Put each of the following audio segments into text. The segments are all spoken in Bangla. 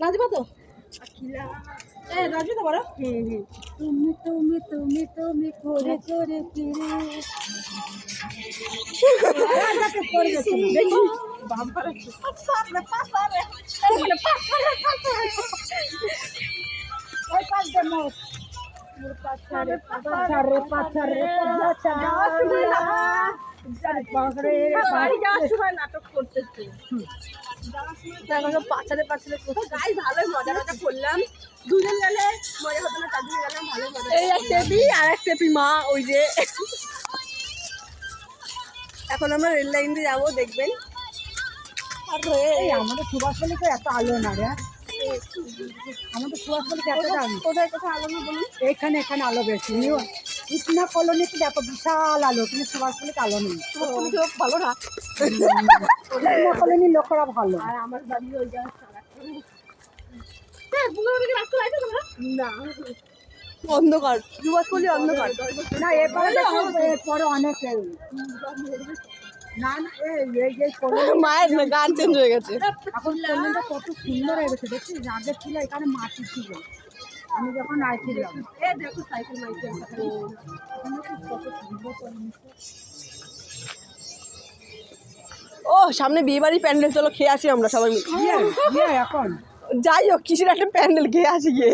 নাচবা তো নাচবে তো বড় তুমি তুমি তুমি তুমি করে করে নাটক করতেছে পাছারে পাছারে গাই ভালোই মজা মজা করলাম দুজন গেলে মজা হতো না চারজন গেলাম ভালো মজা এই এক টেপি আর এক টেপি মা ওই যে এখন আমরা রেল লাইন দিয়ে যাবো দেখবেন আর আমাদের সুভাষপল্লিতে এত আলো না রে আমাদের সুভাষপল্লিতে এত কোথায় কোথায় আলো না বলুন এখানে এখানে আলো বেশি ইটনা কলোনিতে দেখো বিশাল আলো কিন্তু সুভাষপল্লিতে আলো নেই ভালো না ইটনা কলোনির লোকেরা ভালো আর আমার বাড়ি ওই না অন্ধকার সুভাষপল্লি অন্ধকার না এরপরে অনেক না না এই যে মায়ের গান চেঞ্জ হয়ে গেছে এখন কলোনিটা কত সুন্দর হয়ে গেছে দেখছিস আগে ছিল এখানে মাটি ছিল আমি যখন আইছিলাম দেখো সাইকেল মাইকেল ও সামনে বিয়ে বাড়ি প্যান্ডেল চলো খেয়ে আসি আমরা সবাই মিলে এখন যাই হোক কিসের একটা প্যান্ডেল খেয়ে আসি গিয়ে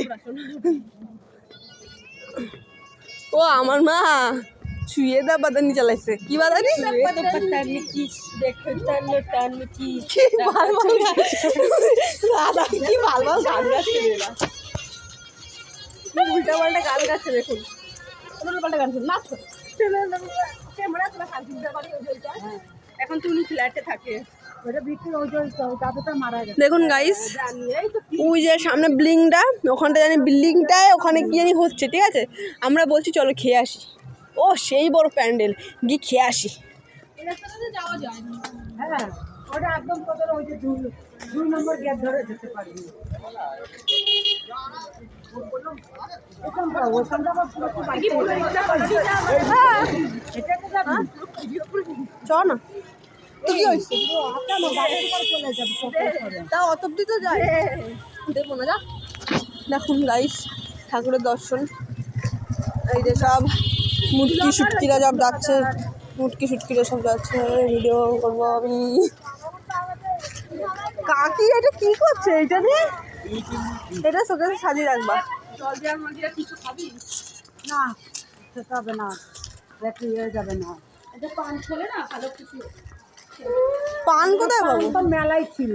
ও আমার মা ছুঁয়ে দা বাদানি চালাইছে কি বাদানি কি ভালো ভালো গান গাচ্ছে উল্টা পাল্টা গান গাচ্ছে দেখুন উল্টা পাল্টা গান নাচছে এখন তুমি ফ্ল্যাটে থাকে দেখুন গাইস ওই যে সামনে বিল্ডিংটা ওখানটা জানি বিল্ডিংটায় ওখানে কি জানি হচ্ছে ঠিক আছে আমরা বলছি চলো খেয়ে আসি ও সেই বড় প্যান্ডেল গিয়ে খেয়ে আসি হ্যাঁ ওটা একদম ওই যে 2 নম্বর গেট ধরে যেতে পারবি চ না তো কি হয়েছে তা অত অব্দি তো যায় দেখবো না যা দেখুন গাইস ঠাকুরের দর্শন এই যে সব মুটকি সুটকিরা সব যাচ্ছে মুটকি সুটকিরা সব যাচ্ছে ভিডিও করবো আমি কাকি এটা কি করছে এটা নিয়ে এটা শোকেসে সাজিয়ে রাখবা জল দেওয়ার মধ্যে কিছু খাবি না সেটা হবে না দেখি হয়ে যাবে না এটা পান ছেলে না ভালো কিছু পান কোথায় পাবো তো মেলাই ছিল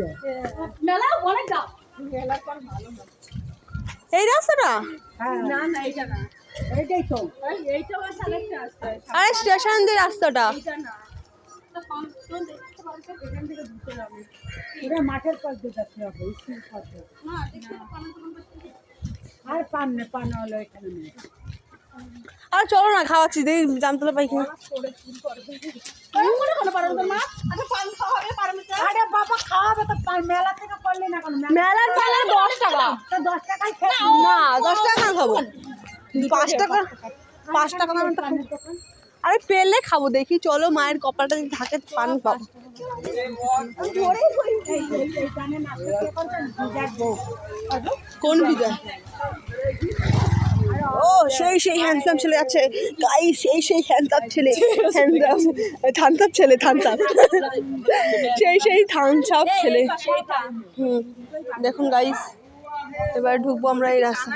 মেলা অনেক দাম মেলার পান ভালো না এই রাস্তাটা না না এইটা না এইটাই তো এইটা ওই সালেকটা আসছে আরে স্টেশন দিয়ে রাস্তাটা এটা না তো পান তো দেখতে পারছো এখান থেকে ঢুকে যাবে এটা মাঠের পাশ দিয়ে যাচ্ছে হবে স্কুল পাশে না দেখো আর পান না পান হলো এখানে নেই আর চলো না খাওয়াচ্ছি দেই জামতলা পাইখানা মেলার পালে 10 টাকা 10 টাকায় না 10 টাকা খাবো 5 টাকা 5 টাকা আরে পেলে খাবো দেখি চলো মায়ের কপালটা যদি থাকে পান পাবো কোন বিজয় ও সেই হ্যান্ডসাম ছেলে আছে গাইস সেই হ্যান্ডসাম ছেলে থামসাপ ছেলে থামসাপ সেই থামসাপ ছেলে দেখুন গাইস এবার ঢুকবো আমরা এই রাস্তা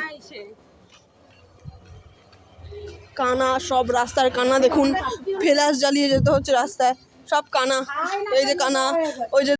কানা সব রাস্তার কানা দেখুন ফ্ল্যাশ জ্বালিয়ে যেতে হচ্ছে রাস্তায় সব কানা এই যে কানা ওই যে